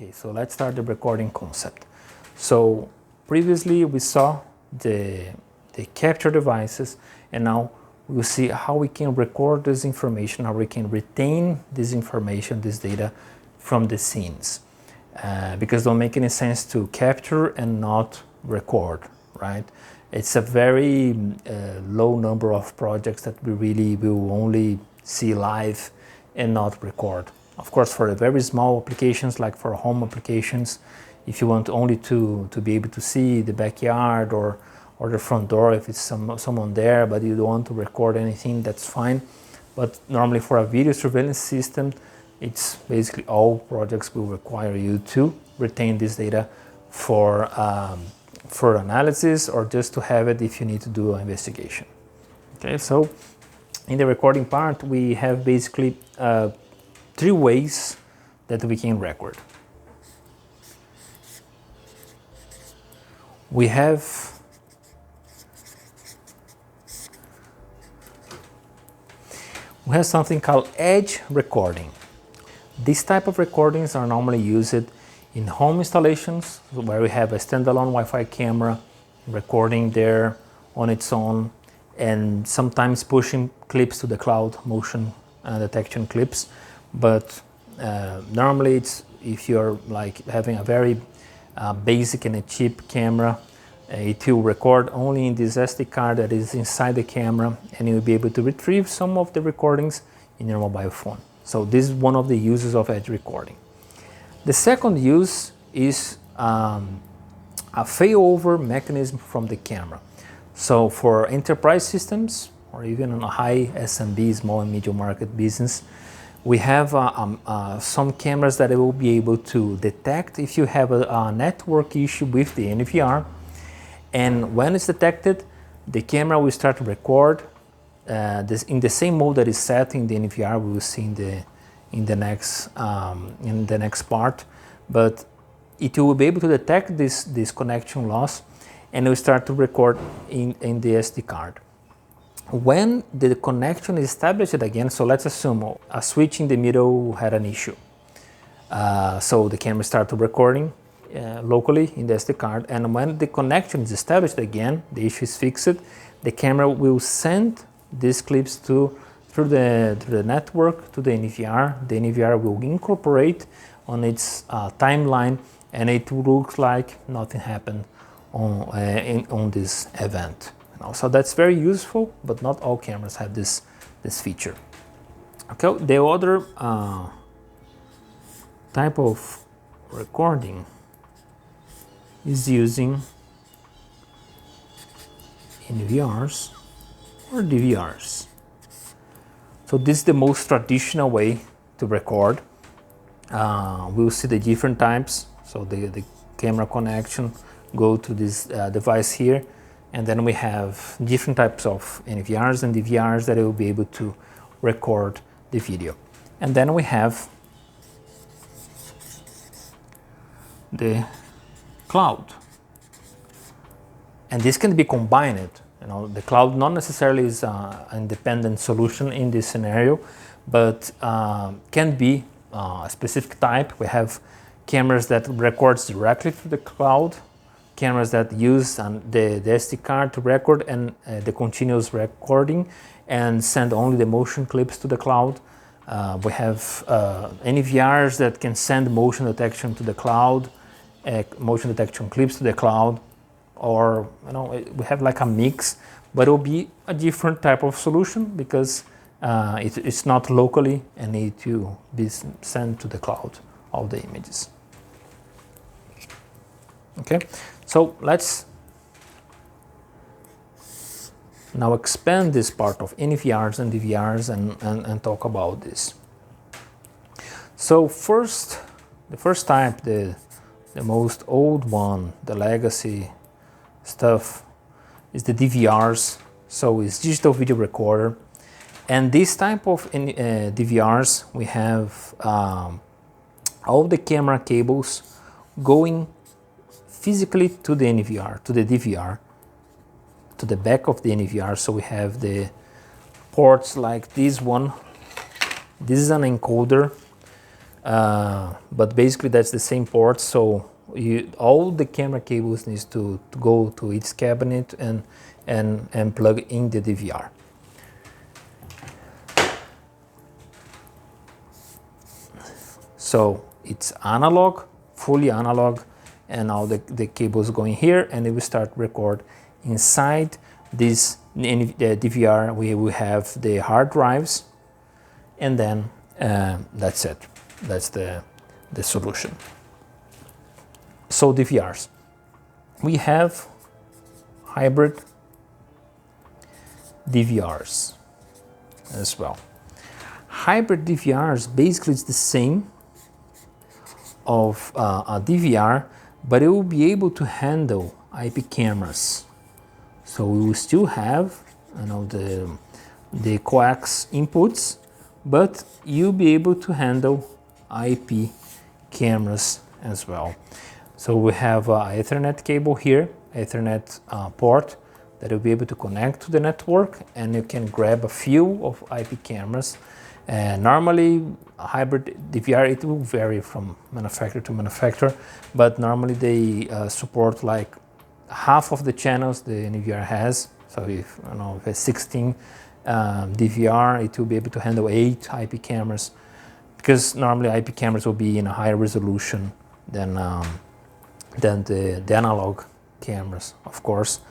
Okay, so let's start the recording concept. So previously we saw the capture devices, and now we'll see how we can record this information, how we can retain this information, this data from the scenes. Because it don't make any sense to capture and not record, right? It's a very low number of projects that we really will only see live and not record. Of course, for the very small applications, like for home applications, if you want only to be able to see the backyard or the front door, if it's someone there, but you don't want to record anything, that's fine. But normally for a video surveillance system, it's basically all projects will require you to retain this data for analysis or just to have it if you need to do an investigation. Okay, so in the recording part, we have basically 3 ways that we can record. We have something called edge recording. These type of recordings are normally used in home installations where we have a standalone Wi-Fi camera recording there on its own, and sometimes pushing clips to the cloud, motion detection clips. But normally it's if you're like having a very basic and a cheap camera, it will record only in this SD card that is inside the camera, and you'll be able to retrieve some of the recordings in your mobile phone. So this is one of the uses of edge recording. The second use is a failover mechanism from the camera. So for enterprise systems or even on a high SMB, small and medium market business, we have some cameras that will be able to detect if you have a network issue with the NVR, and when it's detected, the camera will start to record this in the same mode that is set in the NVR. We will see in the next part, but it will be able to detect this connection loss, and it will start to record in the SD card. When the connection is established again, so let's assume a switch in the middle had an issue. So the camera started recording locally in the SD card, and when the connection is established again, the issue is fixed, the camera will send these clips through the network to the NVR. The NVR will incorporate on its timeline, and it looks like nothing happened on this event. So that's very useful, but not all cameras have this feature. Okay, the other type of recording is using NVRs or DVRs. So this is the most traditional way to record. We'll see the different types. So the camera connection go to this device here, and then we have different types of NVRs and DVRs that will be able to record the video. And then we have the cloud. And this can be combined. The cloud not necessarily is an independent solution in this scenario, but can be a specific type. We have cameras that records directly to the cloud, cameras that use the SD card to record and the continuous recording and send only the motion clips to the cloud. We have NVRs that can send motion detection to the cloud, motion detection clips to the cloud, or we have like a mix, but it will be a different type of solution because it's not locally and need to be sent to the cloud, all the images. Okay, so let's now expand this part of NVRs and DVRs and talk about this. So the first type, the most old one, the legacy stuff, is the DVRs. So it's digital video recorder, and this type of DVRs, we have all the camera cables going physically to the NVR, to the DVR, to the back of the NVR. So we have the ports like this one. This is an encoder but basically that's the same port. So all the camera cables needs to go to its cabinet and plug in the DVR. So it's analog, fully analog, and all the cables going here, and it will start record inside this DVR. We will have the hard drives, and then that's it. That's the solution. So DVRs. We have hybrid DVRs as well. Hybrid DVRs basically is the same of a DVR, but it will be able to handle IP cameras. So we will still have, you know, the coax inputs, but you'll be able to handle IP cameras as well. So we have an Ethernet cable here, Ethernet port that will be able to connect to the network, and you can grab a few of IP cameras. Normally, a hybrid DVR, it will vary from manufacturer to manufacturer, but normally they support like half of the channels the NVR has. So if you know, if it's 16 DVR, it will be able to handle 8 IP cameras, because normally IP cameras will be in a higher resolution than the analog cameras, of course.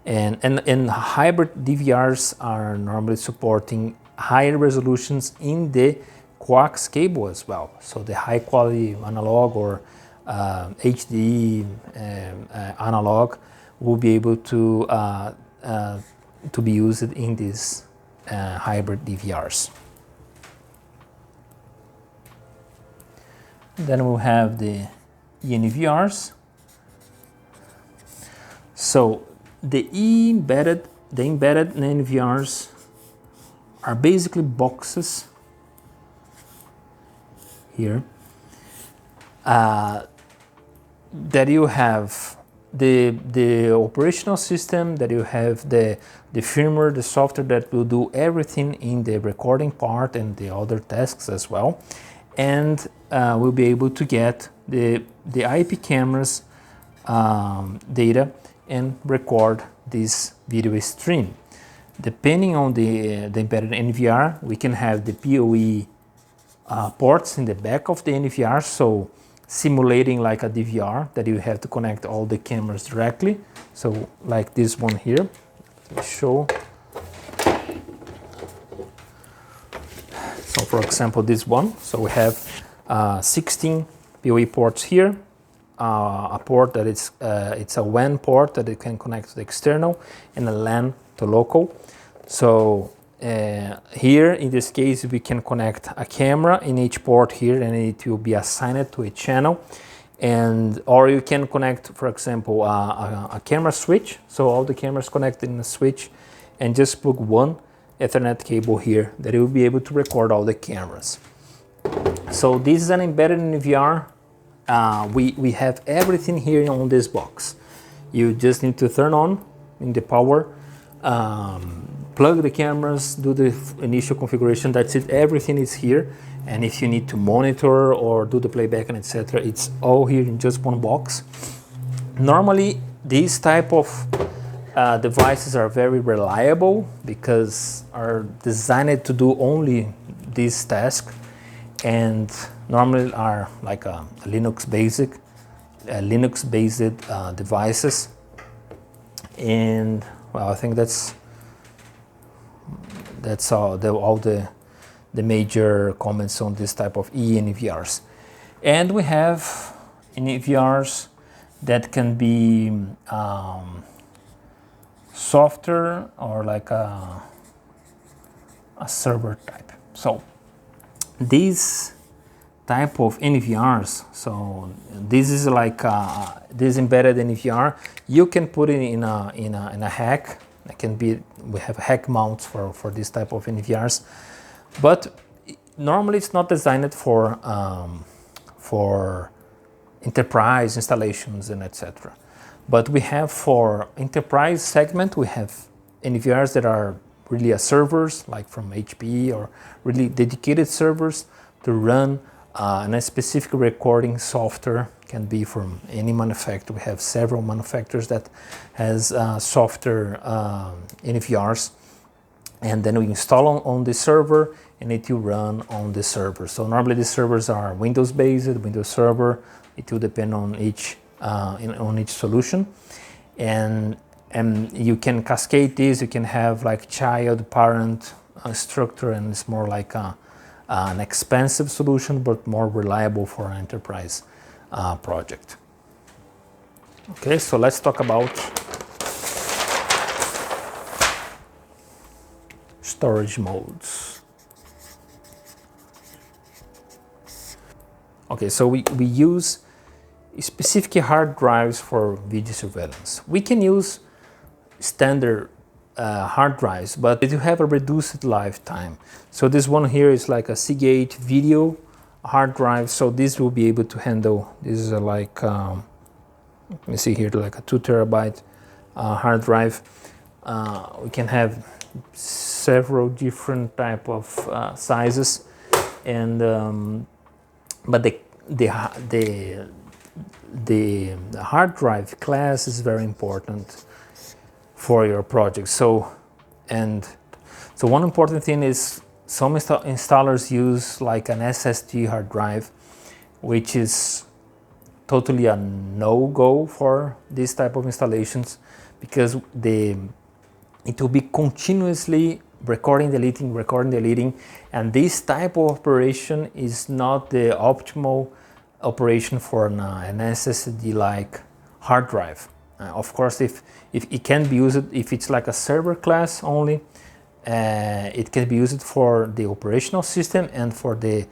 And hybrid DVRs are normally supporting higher resolutions in the coax cable as well. So the high quality analog or HD analog will be able to be used in these hybrid DVRs. Then we'll have the NVRs. So the embedded NVRs are basically boxes here that you have the operational system, that you have the firmware, the software that will do everything in the recording part and the other tasks as well, and we'll be able to get the IP cameras data and record this video stream. Depending on the embedded NVR, we can have the PoE ports in the back of the NVR, so simulating like a DVR that you have to connect all the cameras directly. So like this one here, let me show. So for example, this one, so we have 16 PoE ports here, a port that is it's a WAN port that it can connect to the external, and a LAN to local. So here in this case we can connect a camera in each port here, and it will be assigned to a channel. And or you can connect, for example, a camera switch, so all the cameras connected in a switch, and just plug one Ethernet cable here that it will be able to record all the cameras. So this is an embedded NVR. We have everything here on this box. You just need to turn on in the power, plug the cameras, do the initial configuration. That's it. Everything is here. And if you need to monitor or do the playback and etc., it's all here in just one box. Normally, these type of devices are very reliable because are designed to do only this task, and normally are like a Linux-based devices. And well, I think that's all the major comments on this type of eNVRs. And we have NVRs that can be software or like a server type. So these type of NVRs, so this is like this embedded NVR. You can put it in a hack. It can be, we have hack mounts for this type of NVRs, but normally it's not designed for enterprise installations and etc. But we have for enterprise segment, we have NVRs that are really servers, like from HP, or really dedicated servers to run And a specific recording software can be from any manufacturer. We have several manufacturers that has software NVRs, and then we install on the server and it will run on the server. So normally the servers are Windows based, Windows server. It will depend on each solution, and you can cascade this. You can have like child parent structure, and it's more like an expensive solution but more reliable for an enterprise project. Okay, so let's talk about storage modes. Okay, so we use specific hard drives for video surveillance. We can use standard hard drives, but they have a reduced lifetime. So this one here is like a Seagate video hard drive, so this will be able to handle, this is like, let me see here, like a 2 terabyte hard drive. We can have several different type of sizes, and but the hard drive class is very important for your project. So one important thing is some installers use like an SSD hard drive, which is totally a no-go for this type of installations, because it will be continuously recording, deleting, and this type of operation is not the optimal operation for an SSD like hard drive. Of course, if it can be used, if it's like a server class only, it can be used for the operational system and for the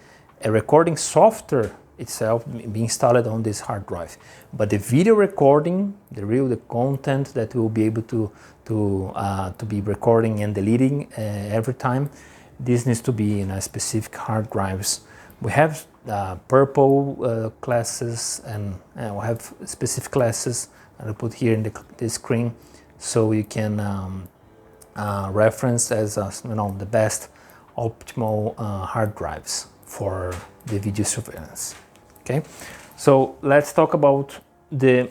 recording software itself being installed on this hard drive. But the video recording, the content that we'll be able to be recording and deleting every time, this needs to be in a specific hard drives. We have purple classes, and we have specific classes I'll put here in the screen, so you can reference as the best optimal hard drives for the video surveillance. Okay, so let's talk about the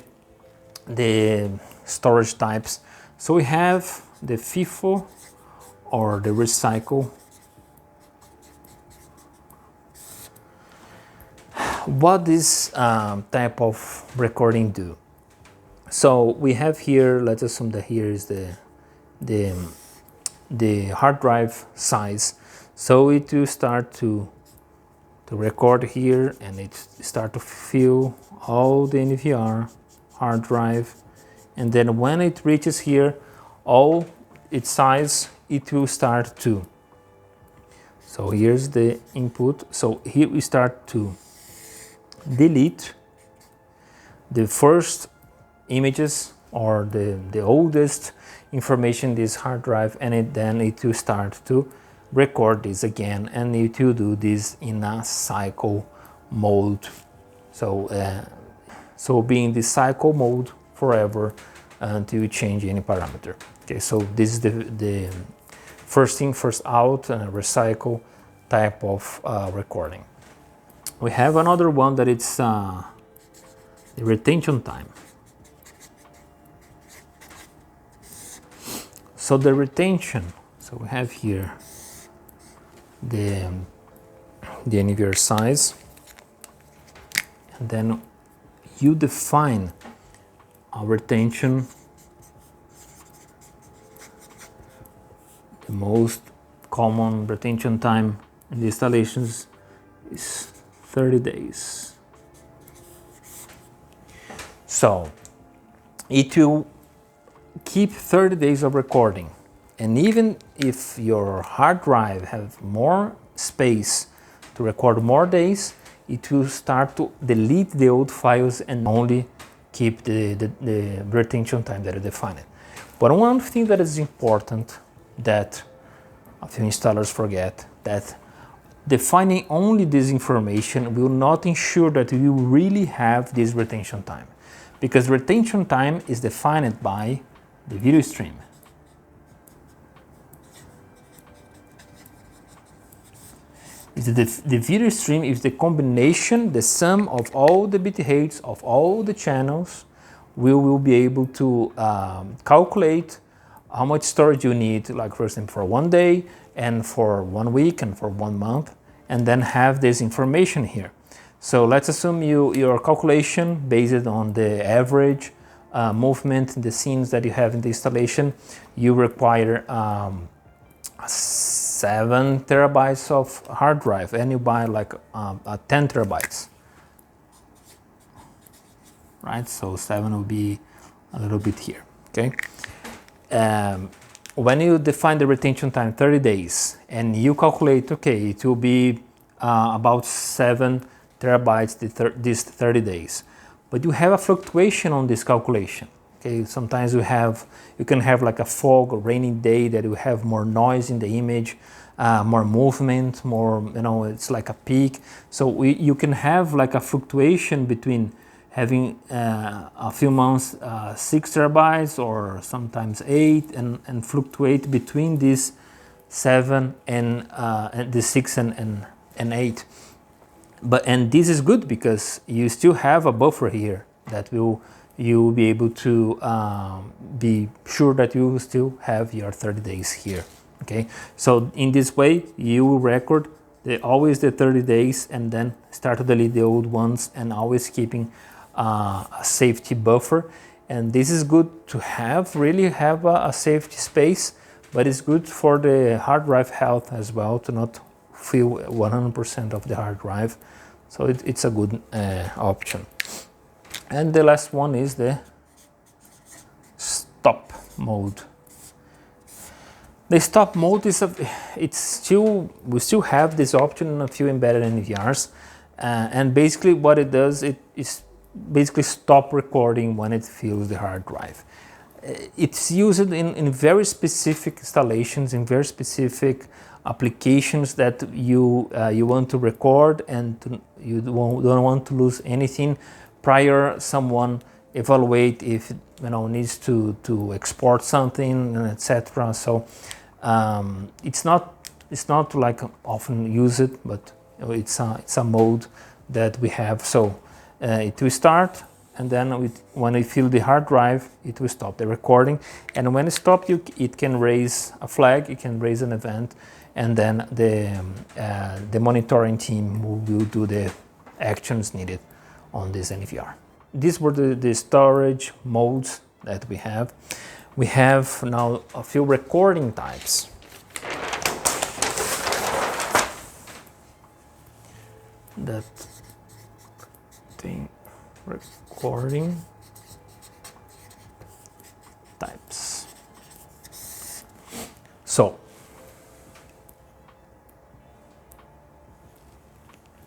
storage types. So we have the FIFO or the recycle. What this type of recording do? So we have here, let's assume that here is the hard drive size. So it will start to record here, and it start to fill all the NVR hard drive, and then when it reaches here all its size, it will start to, so here's the input. So here we start to delete the first images or the oldest information in this hard drive, and then it will start to record this again, and it will do this in a cycle mode. So be in this cycle mode forever until you change any parameter. Okay, so this is the first in, first out, and a recycle type of recording. We have another one that it's the retention time. So the retention, so we have here the NVR size, and then you define a retention. The most common retention time in the installations is 30 days. So it will keep 30 days of recording, and even if your hard drive have more space to record more days, it will start to delete the old files and only keep the retention time that you define it. But one thing that is important that a few installers forget, that defining only this information will not ensure that you really have this retention time, because retention time is defined by the video stream. The video stream is the combination, the sum of all the bit rates of all the channels. We will be able to calculate how much storage you need, like for example, for 1 day and for 1 week and for 1 month, and then have this information here. So let's assume your calculation based on the average movement in the scenes that you have in the installation, you require 7 terabytes of hard drive, and you buy like 10 terabytes, right? So 7 will be a little bit here, okay? When you define the retention time 30 days and you calculate, okay, it will be about 7 terabytes these 30 days, but you have a fluctuation on this calculation. Okay, sometimes you can have like a fog or rainy day that you have more noise in the image, more movement, more, it's like a peak. So you can have like a fluctuation between having a few months 6 terabytes or sometimes 8, and fluctuate between these 7 and the 6 and 8. And this is good because you still have a buffer here that you will be able to be sure that you will still have your 30 days here. Okay, so in this way you will record always the 30 days and then start to delete the old ones, and always keeping a safety buffer. And this is good to really have a safety space, but it's good for the hard drive health as well, to not fill 100% of the hard drive. So it's a good option. And the last one is the stop mode. The stop mode is we still have this option in a few embedded NVRs, and basically what it does, it is basically stop recording when it fills the hard drive. It's used in very specific installations, in very specific applications that you want to record, and you don't want to lose anything prior someone evaluate if needs to export something, etc. So it's not like often used, but it's a mode that we have. So it will start, and then when we fill the hard drive, it will stop the recording. And when it stops, it can raise a flag, it can raise an event, and then the monitoring team will do the actions needed on this NVR. These were the storage modes that we have. We have now a few recording types. That thing, recording types. So,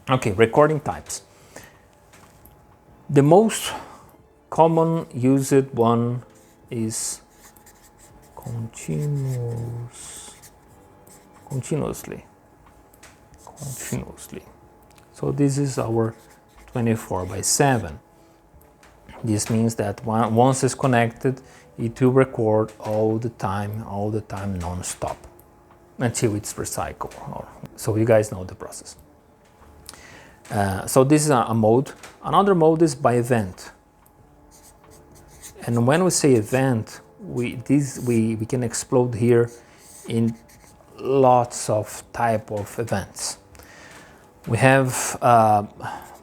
okay, recording types. The most common used one is continuously. So this is our 24/7. This means that once it's connected, it will record all the time non-stop until it's recycled. So you guys know the process. So this is a mode. Another mode is by event. And when we say event, we can explode here in lots of type of events. We have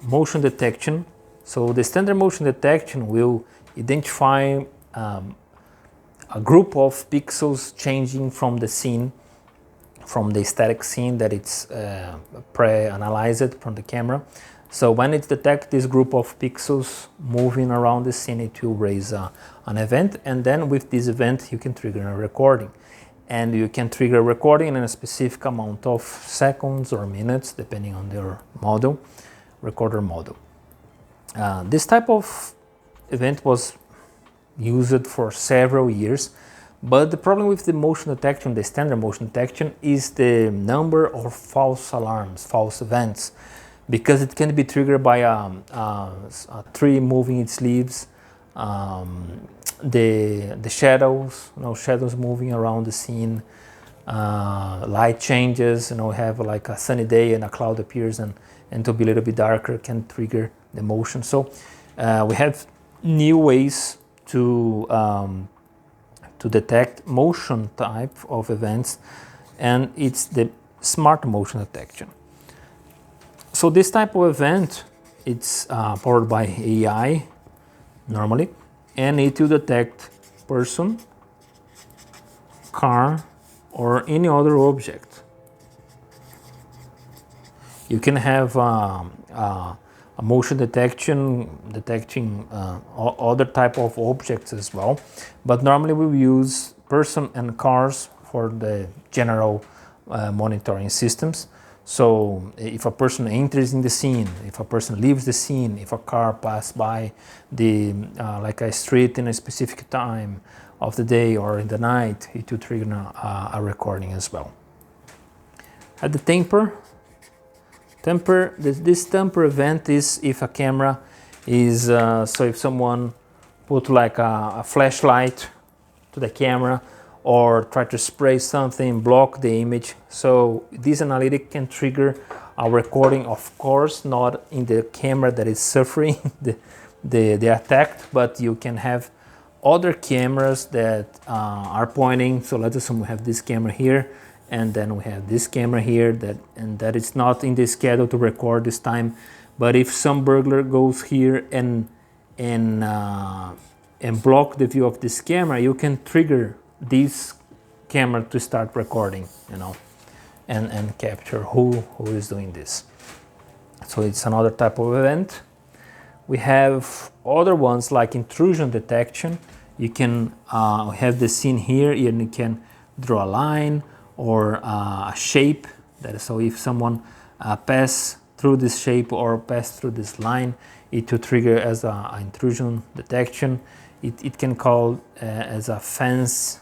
motion detection. So the standard motion detection will identify a group of pixels changing from the scene, from the static scene that it's pre-analyzed from the camera. So when it detects this group of pixels moving around the scene, it will raise an event, and then with this event you can trigger a recording. And you can trigger a recording in a specific amount of seconds or minutes, depending on your model, recorder model. This type of event was used for several years, but the problem with the motion detection, the standard motion detection, is the number of false alarms, false events, because it can be triggered by a tree moving its leaves, the shadows, shadows moving around the scene, light changes, we have like a sunny day and a cloud appears, and to be a little bit darker can trigger the motion. So we have new ways to detect motion type of events, and it's the smart motion detection. So this type of event, it's powered by AI normally, and it will detect person, car, or any other object. You can have a motion detecting other type of objects as well, but normally we use person and cars for the general monitoring systems. So if a person enters in the scene, if a person leaves the scene, if a car passes by the like a street in a specific time of the day or in the night, it will trigger a recording as well. At the temper, this temper event is if a camera is, so if someone put like a flashlight to the camera or try to spray something, block the image. So this analytic can trigger a recording, of course, not in the camera that is suffering the attack, but you can have other cameras that are pointing. So let's assume we have this camera here, and then we have this camera here, that is not in the schedule to record this time. But if some burglar goes here and block the view of this camera, you can trigger this camera to start recording, and capture who is doing this. So it's another type of event. We have other ones like intrusion detection. You can have the scene here, and you can draw a line or a shape. That is, so if someone pass through this shape or pass through this line, it will trigger as a intrusion detection. It can call as a fence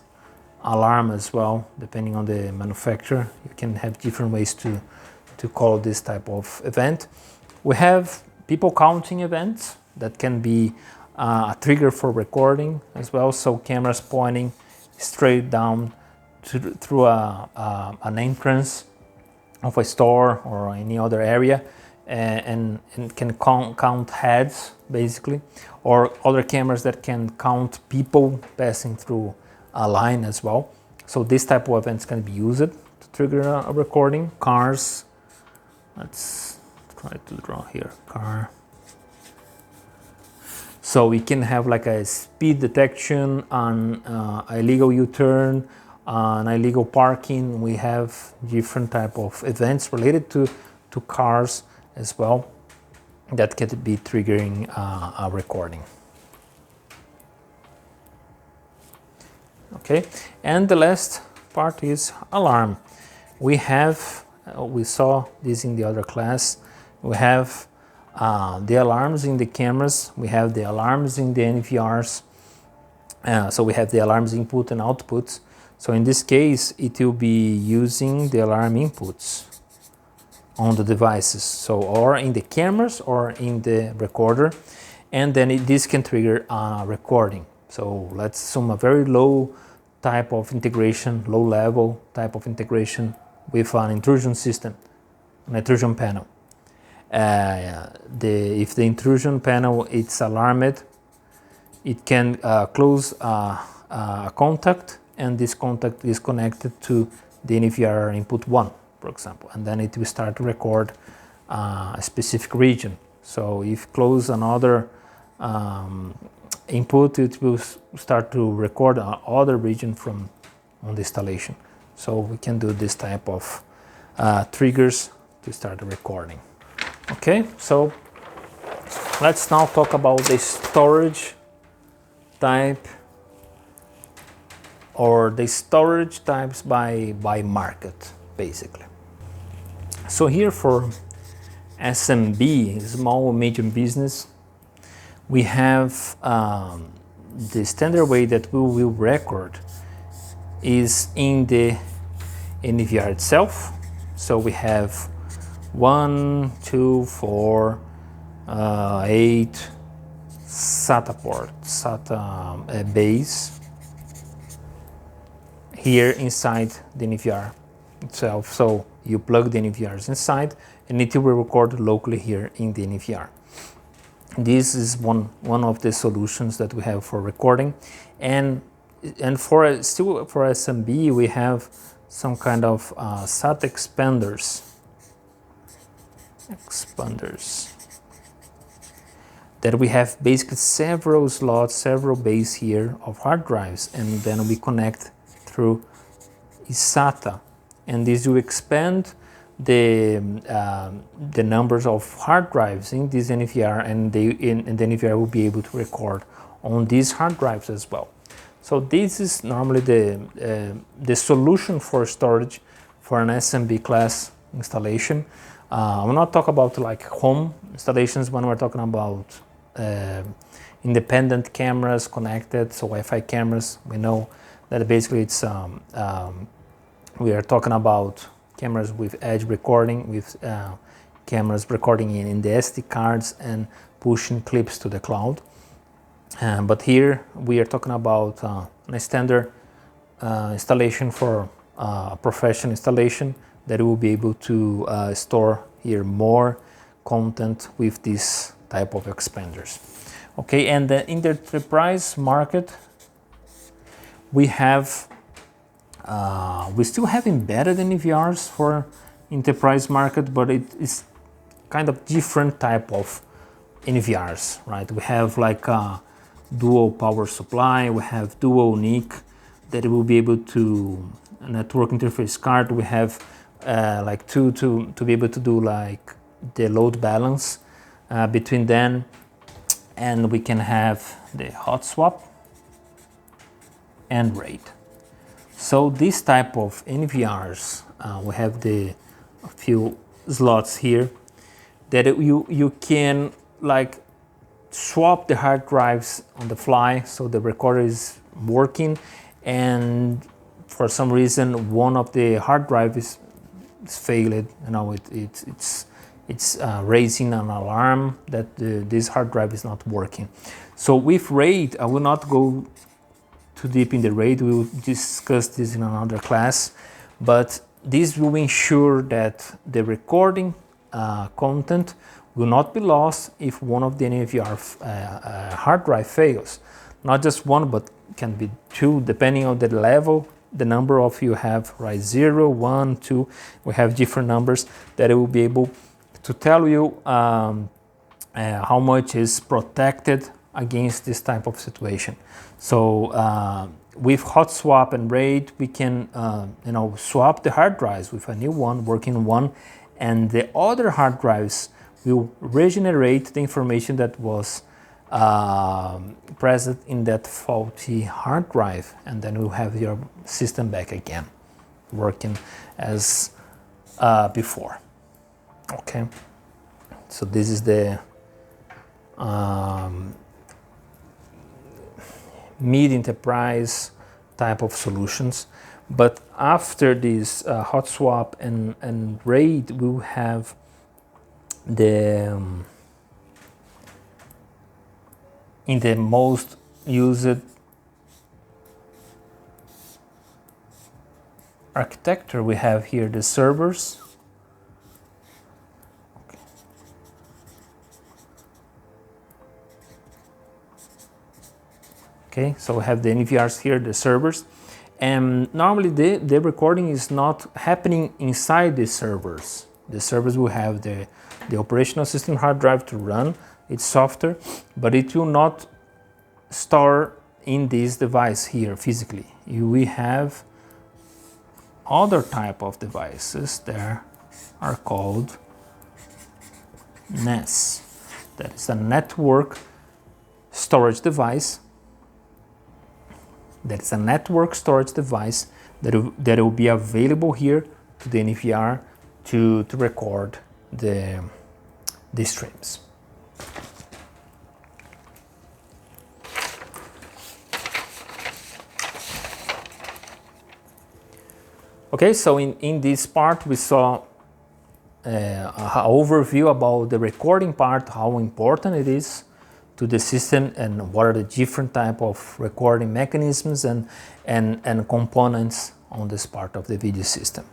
alarm as well, depending on the manufacturer. You can have different ways to call this type of event. We have people counting events that can be a trigger for recording as well. So cameras pointing straight down through an entrance of a store or any other area, and can count heads basically, or other cameras that can count people passing through a line as well. So this type of events can be used to trigger a recording. Cars, let's try to draw here, car. So we can have like a speed detection on illegal U-turn, on illegal parking. We have different type of events related to cars as well that can be triggering a recording. Okay, and the last part is alarm. We saw this in the other class. We have the alarms in the cameras. We have the alarms in the NVRs. So we have the alarms input and outputs. So in this case, it will be using the alarm inputs on the devices. So or in the cameras or in the recorder, and then this can trigger a recording. So let's assume a very low type of integration, low level type of integration with an intrusion system, an intrusion panel. If the intrusion panel is alarmed, it can close a contact, and this contact is connected to the NVR input 1, for example, and then it will start to record a specific region. So if close another input, it will start to record other region from on the installation. So we can do this type of triggers to start the recording. Okay, so let's now talk about the storage type, or the storage types by market, basically. So here for SMB, small and medium business, we have the standard way that we will record is in the NVR itself. So we have 1, 2, 4, 8 SATA port, SATA base here inside the NVR itself. So you plug the NVRs inside and it will record locally here in the NVR. This is one of the solutions that we have for recording, and for SMB we have some kind of SAT expanders that we have basically several slots, several bays here of hard drives, and then we connect through SATA, and this will expand the numbers of hard drives in this NVR, and the NVR will be able to record on these hard drives as well. So this is normally the solution for storage for an SMB class installation. I will not talk about like home installations when we're talking about independent cameras connected, so Wi-Fi cameras. We know that basically it's we are talking about cameras with edge recording, with cameras recording in the SD cards and pushing clips to the cloud. But here we are talking about a standard installation for professional installation that will be able to store here more content with this type of expanders. Okay, and in the enterprise market, we have we still have embedded NVRs for enterprise market, but it is kind of different type of NVRs, right? We have like a dual power supply, we have dual NIC that will be able to network interface card. We have like to be able to do like the load balance between them, and we can have the hot swap and RAID. So this type of NVRs, we have a few slots here that you can like swap the hard drives on the fly, so the recorder is working and for some reason one of the hard drives is failed. You know, it's raising an alarm that this hard drive is not working. So with RAID, I will not go too deep in the RAID, we will discuss this in another class, but this will ensure that the recording content will not be lost if one of the NVR hard drive fails. Not just one, but can be two, depending on the level, the number of you have, right? 0, 1, 2, we have different numbers that it will be able to tell you how much is protected against this type of situation. So with hot swap and RAID, we can swap the hard drives with a new one, working one, and the other hard drives will regenerate the information that was present in that faulty hard drive, and then you'll have your system back again, working as before. Okay, so this is the mid-enterprise type of solutions. But after this hot swap and RAID, we'll have the in the most used architecture, we have here the servers. Okay, so we have the NVRs here, the servers, and normally the recording is not happening inside the servers. The servers will have the operational system hard drive to run its software, but it will not store in this device here physically. We have other type of devices that are called NAS. That is a network storage device. That is a network storage device that will be available here to the NVR to record the streams. Okay, so in this part we saw an overview about the recording part, how important it is to the system, and what are the different type of recording mechanisms and components on this part of the video system.